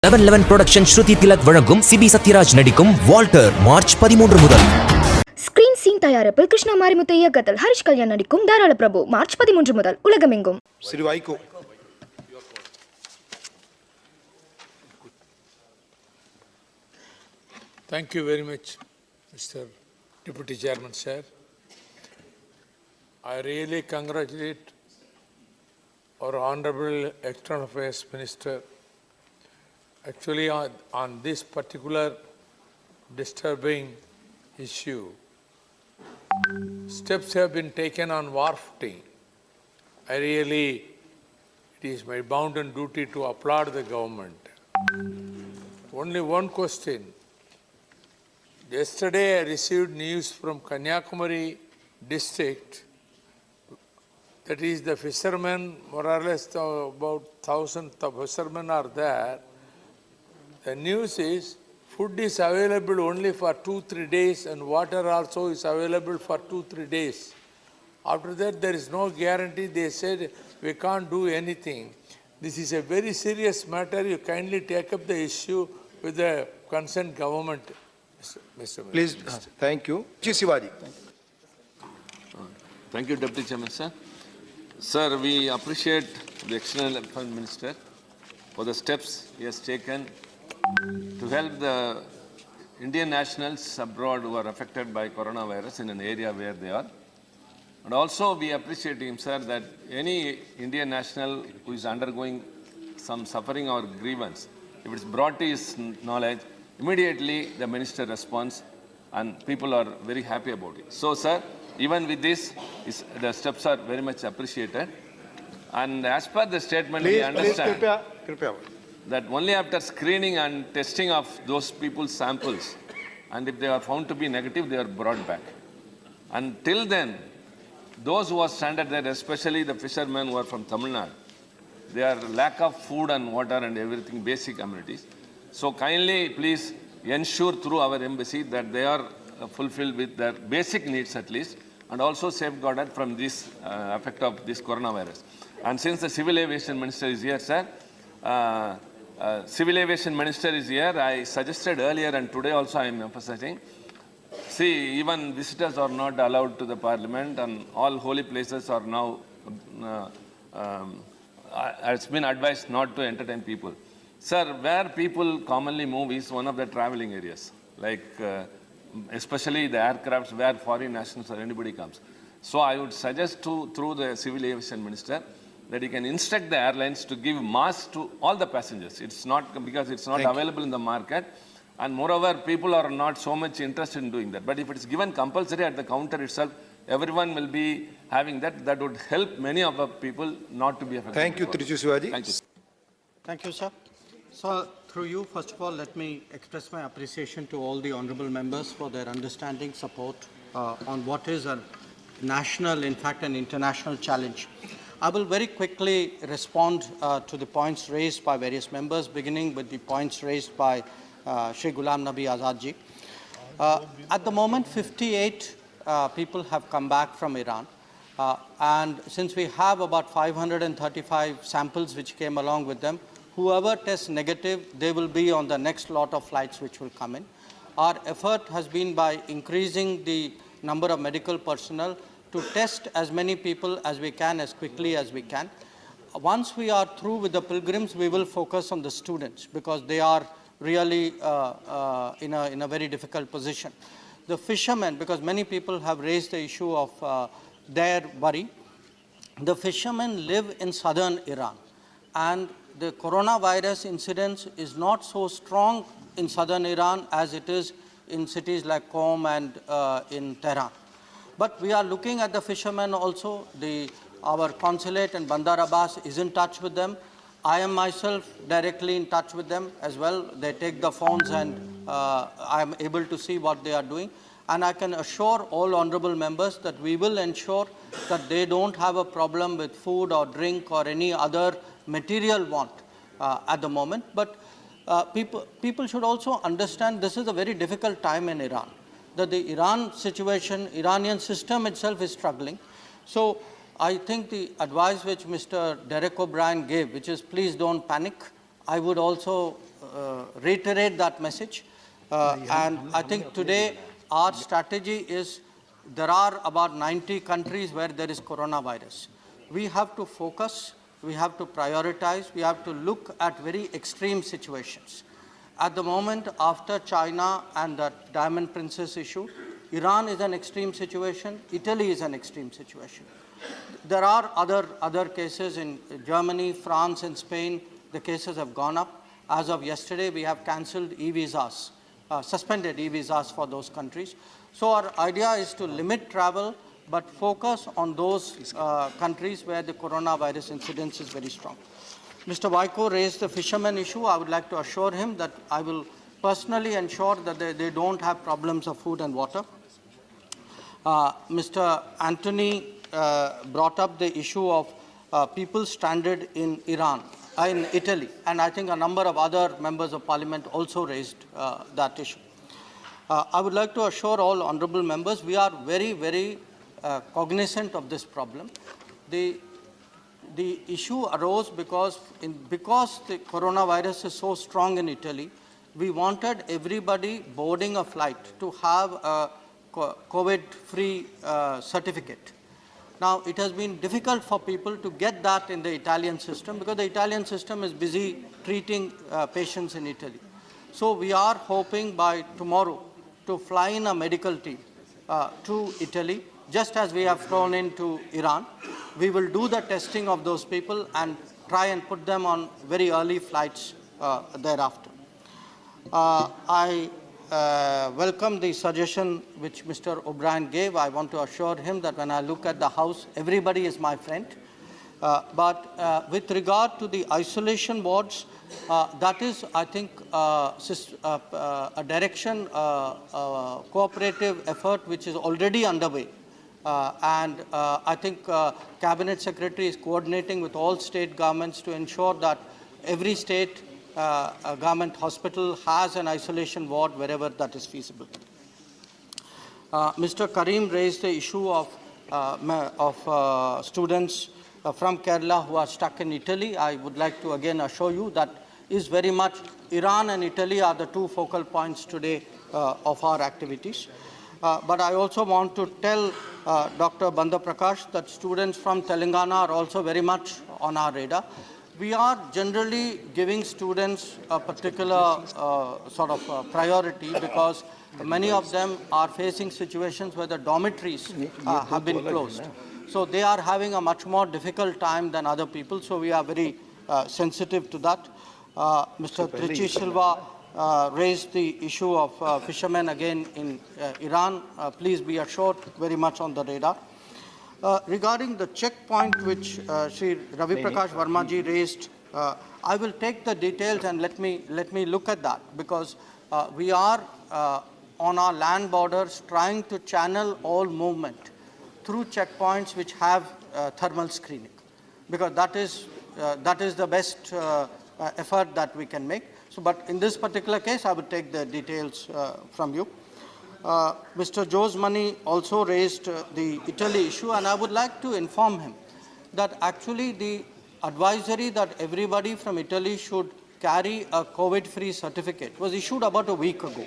11 production ஸ்ருதி திலக் வழங்கும் CP Sathyaraj நடிக்கும் Walter March 13 முதல். ஸ்கிரீன் சீன் தயாரிப்பில் கிருஷ்ணா மாரிமுத்து இயக்கத்தில் ஹரிஷ் கல்யாண் நடிக்கும் தாராள பிரபு மார்ச் 13 முதல் உலகமெங்கும். Thank you very much, Mr. Deputy Chairman, sir. I really congratulate our Honorable External Affairs Minister. Actually, on this particular disturbing issue, steps have been taken on wharfing. It is my bounden duty to applaud the government. Only one question. Yesterday, I received news from Kanyakumari district. That is, the fishermen, more or less about 1,000 fishermen are there. The news is food is available only for 2-3 days and water also is available for 2-3 days. After that, there is no guarantee. They said, we can't do anything. This is a very serious matter. You kindly take up the issue with the concerned government, Mr. Please, thank you. Shivaji. Thank you, Deputy Chairman, sir. Sir, we appreciate the External Affairs Minister for the steps he has taken to help the Indian nationals abroad who are affected by coronavirus in an area where they are. And also we appreciate him, sir, that any Indian national who is undergoing some suffering or grievance, if it's brought to his knowledge, immediately the minister responds and people are very happy about it. So, sir, even with this, the steps are very much appreciated. And as per the statement, we understand that only after screening and testing of those people's samples, and if they are found to be negative, they are brought back. Until then, those who are stranded there, especially the fishermen who are from Tamil Nadu, they are lack of food and water and everything, basic amenities. So kindly, please ensure through our embassy that they are fulfilled with their basic needs at least, and also safeguarded from this effect of this coronavirus. And since the Civil Aviation Minister is here, sir, Civil Aviation Minister is here. I suggested earlier and today also I am emphasizing. See, even visitors are not allowed to the Parliament and all holy places are now, it's been advised not to entertain people. Sir, where people commonly move is one of the traveling areas, like especially the aircrafts where foreign nationals or anybody comes. So I would suggest through the Civil Aviation Minister that he can instruct the airlines to give masks to all the passengers. It's not because it's not available in the market, and moreover, people are not so much interested in doing that. But if it is given compulsory at the counter itself, everyone will be having that. That would help many of the people not to be affected. Thank you, Triju Shivaji. Thank you. Thank you, sir. So, through you, first of all, let me express my appreciation to all the honourable members for their understanding, support on what is a national, in fact, an international challenge. I will very quickly respond to the points raised by various members, beginning with the points raised by Shri Ghulam Nabi Azad ji. At the moment, 58 people have come back from Iran. And since we have about 535 samples which came along with them, whoever tests negative, they will be on the next lot of flights which will come in. Our effort has been by increasing the number of medical personnel to test as many people as we can, as quickly as we can. Once we are through with the pilgrims, we will focus on the students because they are really in a very difficult position. The fishermen, because many people have raised the issue of their worry. The fishermen live in southern Iran, and the coronavirus incidence is not so strong in southern Iran as it is in cities like Qom and in Tehran. But we are looking at the fishermen also. Our consulate and Bandar Abbas is in touch with them. I am myself directly in touch with them as well. They take the phones and I am able to see what they are doing. And I can assure all honourable members that we will ensure that they don't have a problem with food or drink or any other material want at the moment. But people should also understand this is a very difficult time in Iran. That the Iran situation, Iranian system itself is struggling. So I think the advice which Mr. Derek O'Brien gave, which is please don't panic, I would also reiterate that message. And I think today our strategy is there are about 90 countries where there is coronavirus. We have to focus, we have to prioritize, we have to look at very extreme situations. At the moment, after China and the Diamond Princess issue, Iran is an extreme situation, Italy is an extreme situation. There are other cases in Germany, France, and Spain. The cases have gone up. As of yesterday, we have cancelled e-visas, suspended e-visas for those countries. So our idea is to limit travel, but focus on those countries where the coronavirus incidence is very strong. Mr. Vaiko raised the fishermen issue. I would like to assure him that I will personally ensure that they don't have problems of food and water. Mr. Anthony brought up the issue of people stranded in Italy, and I think a number of other members of parliament also raised that issue. I would like to assure all honorable members we are very, very cognizant of this problem. The issue arose because the coronavirus is so strong in Italy, we wanted everybody boarding a flight to have a COVID-free certificate. Now, it has been difficult for people to get that in the Italian system because the Italian system is busy treating patients in Italy. So we are hoping by tomorrow to fly in a medical team to Italy, just as we have flown into Iran. We will do the testing of those people and try and put them on very early flights thereafter. I welcome the suggestion which Mr. O'Brien gave. I want to assure him that when I look at the House, everybody is my friend. But with regard to the isolation wards, that is, I think, a direction, cooperative effort which is already underway. And I think Cabinet Secretary is coordinating with all state governments to ensure that every state government hospital has an isolation ward wherever that is feasible. Mr. Karim raised the issue of students from Kerala who are stuck in Italy. I would like to again assure you that is very much Iran and Italy are the two focal points today of our activities. But I also want to tell Dr. Banda Prakash that students from Telangana are also very much on our radar. We are generally giving students a particular sort of priority because many of them are facing situations where the dormitories have been closed. So they are having a much more difficult time than other people. So we are very sensitive to that. Mr. Trichy Silva raised the issue of fishermen again in Iran. Please be assured, very much on the radar. Regarding the checkpoint which Sri Ravi Prakash Verma ji raised, I will take the details and let me look at that because we are on our land borders trying to channel all movement through checkpoints which have thermal screening because that is the best effort that we can make. So, but in this particular case, I would take the details from you. Mr. Jose Mani also raised the Italy issue, and I would like to inform him that actually the advisory that everybody from Italy should carry a COVID-free certificate was issued about a week ago.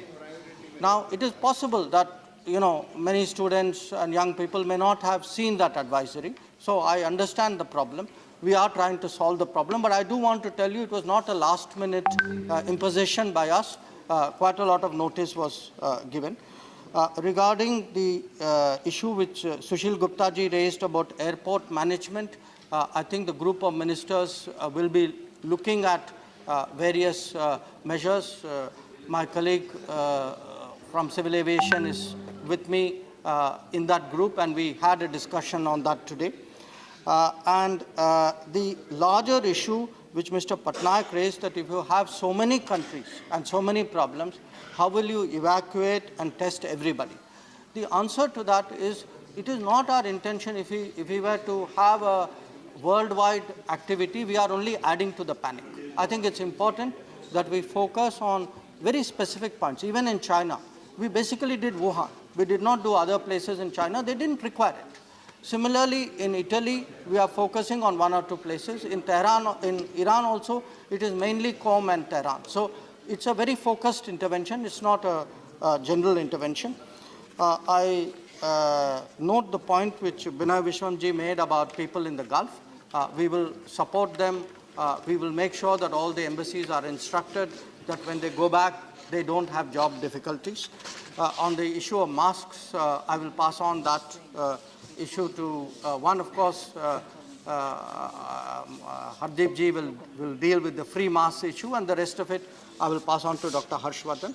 Now, it is possible that, many students and young people may not have seen that advisory, so I understand the problem. We are trying to solve the problem, but I do want to tell you it was not a last-minute imposition by us. Quite a lot of notice was given. Regarding the issue which Sushil Gupta ji raised about airport management, I think the group of ministers will be looking at various measures. My colleague from Civil Aviation is with me in that group, and we had a discussion on that today. And the larger issue which Mr. Patnaik raised, that if you have so many countries and so many problems, how will you evacuate and test everybody? The answer to that is, it is not our intention if we were to have a worldwide activity, we are only adding to the panic. I think it's important that we focus on very specific points. Even in China, we basically did Wuhan. We did not do other places in China. They didn't require it. Similarly, in Italy, we are focusing on one or two places. In Tehran, in Iran also, it is mainly Qom and Tehran. So it's a very focused intervention. It's not a general intervention. I note the point which Binay Vishwamji made about people in the Gulf. We will support them. We will make sure that all the embassies are instructed that when they go back, they don't have job difficulties. On the issue of masks, I will pass on that issue to one, of course, Hardeep ji will deal with the free mask issue, and the rest of it I will pass on to Dr. Harshvardhan.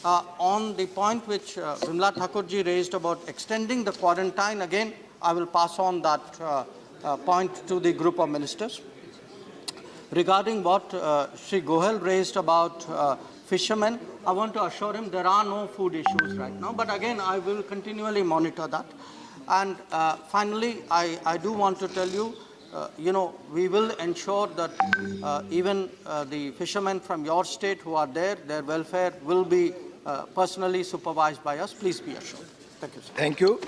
On the point which Vimla Thakur ji raised about extending the quarantine, again, I will pass on that point to the group of ministers. Regarding what Shri Gohel raised about fishermen, I want to assure him there are no food issues right now, but again, I will continually monitor that. And finally, I do want to tell you, we will ensure that even the fishermen from your state who are there, their welfare will be personally supervised by us. Please be assured. Thank you, sir. Thank you.